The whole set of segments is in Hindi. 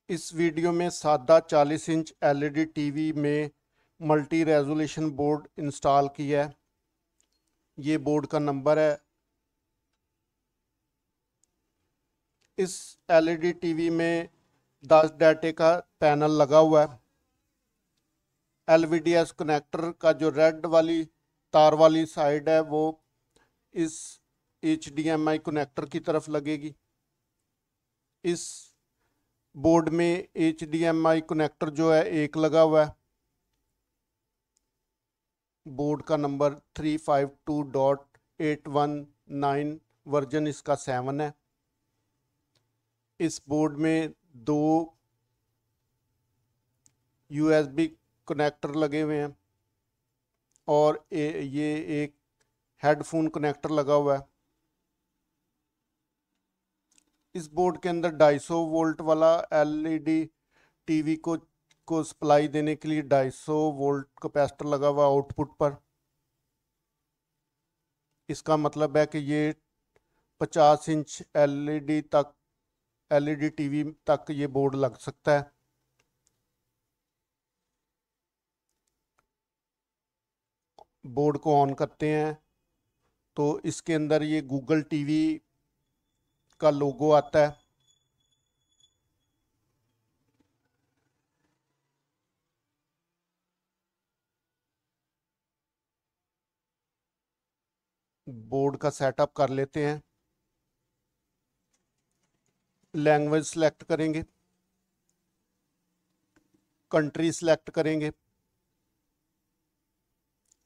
इस वीडियो में सादा 40 इंच एलईडी टीवी में मल्टी रेजोल्यूशन बोर्ड इंस्टॉल किया है। ये बोर्ड का नंबर है। इस एलईडी टीवी में 10 डाटे का पैनल लगा हुआ है। एलवीडीएस कनेक्टर का जो रेड वाली तार वाली साइड है वो इस HDMI कनेक्टर की तरफ लगेगी। इस बोर्ड में HDMI कनेक्टर जो है एक लगा हुआ है। बोर्ड का नंबर 352.819, वर्जन इसका 7 है। इस बोर्ड में 2 USB कनेक्टर लगे हुए हैं और ये एक हेडफोन कनेक्टर लगा हुआ है। इस बोर्ड के अंदर 250 वोल्ट वाला एलईडी टीवी को सप्लाई देने के लिए 250 वोल्ट कैपेसिटर लगा हुआ आउटपुट पर। इसका मतलब है कि ये 50 इंच एलईडी टीवी तक ये बोर्ड लग सकता है। बोर्ड को ऑन करते हैं तो इसके अंदर ये गूगल टीवी का लोगो आता है। बोर्ड का सेटअप कर लेते हैं। लैंग्वेज सेलेक्ट करेंगे, कंट्री सेलेक्ट करेंगे,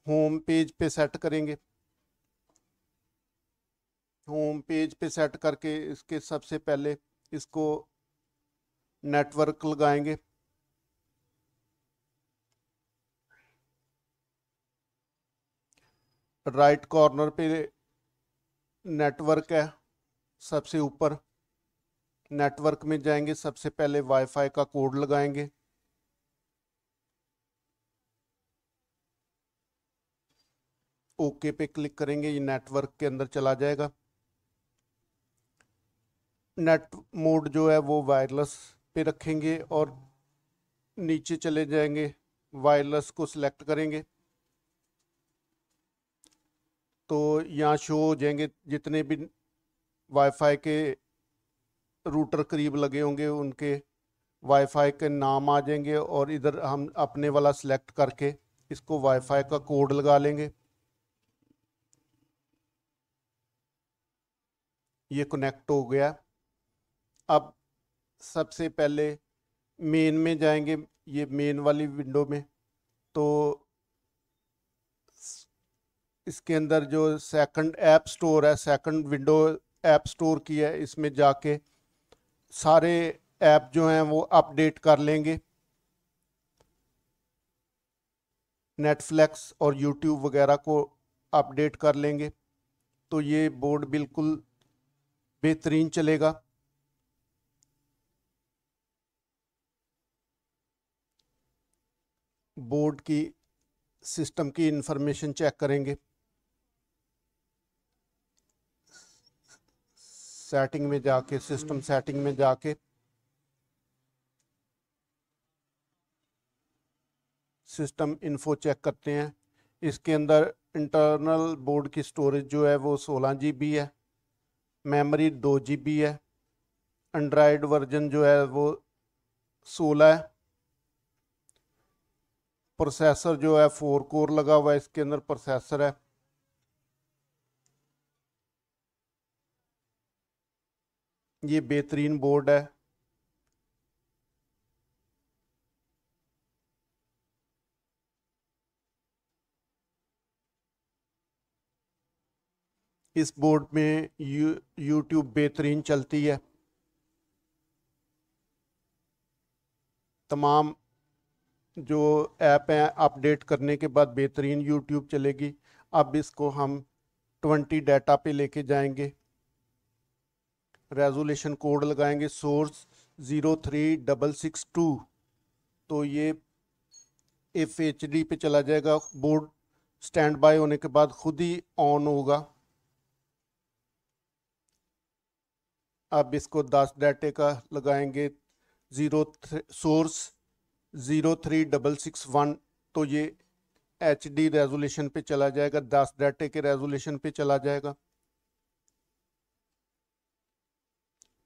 होम पेज पे सेट करेंगे। होम पेज पे सेट करके इसके सबसे पहले इसको नेटवर्क लगाएंगे। राइट कॉर्नर पे नेटवर्क है, सबसे ऊपर नेटवर्क में जाएंगे। सबसे पहले वाईफाई का कोड लगाएंगे। ओके पे क्लिक करेंगे, ये नेटवर्क के अंदर चला जाएगा। नेट मोड जो है वो वायरलेस पे रखेंगे और नीचे चले जाएंगे, वायरलेस को सिलेक्ट करेंगे तो यहाँ शो हो जाएंगे जितने भी वाईफाई के रूटर करीब लगे होंगे उनके वाईफाई के नाम आ जाएंगे और इधर हम अपने वाला सिलेक्ट करके इसको वाईफाई का कोड लगा लेंगे। ये कनेक्ट हो गया। अब सबसे पहले मेन में जाएंगे, ये मेन वाली विंडो में। तो इसके अंदर जो सेकंड ऐप स्टोर है, सेकंड विंडो ऐप स्टोर की है, इसमें जाके सारे ऐप जो हैं वो अपडेट कर लेंगे। नेटफ्लिक्स और यूट्यूब वगैरह को अपडेट कर लेंगे तो ये बोर्ड बिल्कुल बेहतरीन चलेगा। बोर्ड की सिस्टम की इंफॉर्मेशन चेक करेंगे। सेटिंग में जाके, सिस्टम सेटिंग में जाके सिस्टम इन्फो चेक करते हैं। इसके अंदर इंटरनल बोर्ड की स्टोरेज जो है वो 16 GB है, मेमोरी 2 GB है, एंड्रॉयड वर्जन जो है वो 16 है। प्रोसेसर जो है 4 कोर लगा हुआ है, इसके अंदर प्रोसेसर है। ये बेहतरीन बोर्ड है। इस बोर्ड में यूट्यूब बेहतरीन चलती है। तमाम जो ऐप हैं अपडेट करने के बाद बेहतरीन यूट्यूब चलेगी। अब इसको हम 20 डाटा पे लेके जाएंगे। रेजोल्यूशन कोड लगाएंगे सोर्स 03662, तो ये FHD पे चला जाएगा। बोर्ड स्टैंड बाय होने के बाद खुद ही ऑन होगा। अब इसको 10 डाटे का लगाएंगे सोर्स 03661, तो ये HD रेजोल्यूशन पे चला जाएगा, 10 डाटे के रेजोल्यूशन पे चला जाएगा।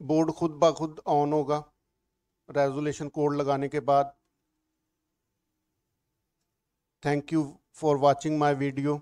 बोर्ड खुद ब खुद ऑन होगा रेजोल्यूशन कोड लगाने के बाद। Thank you for watching my video.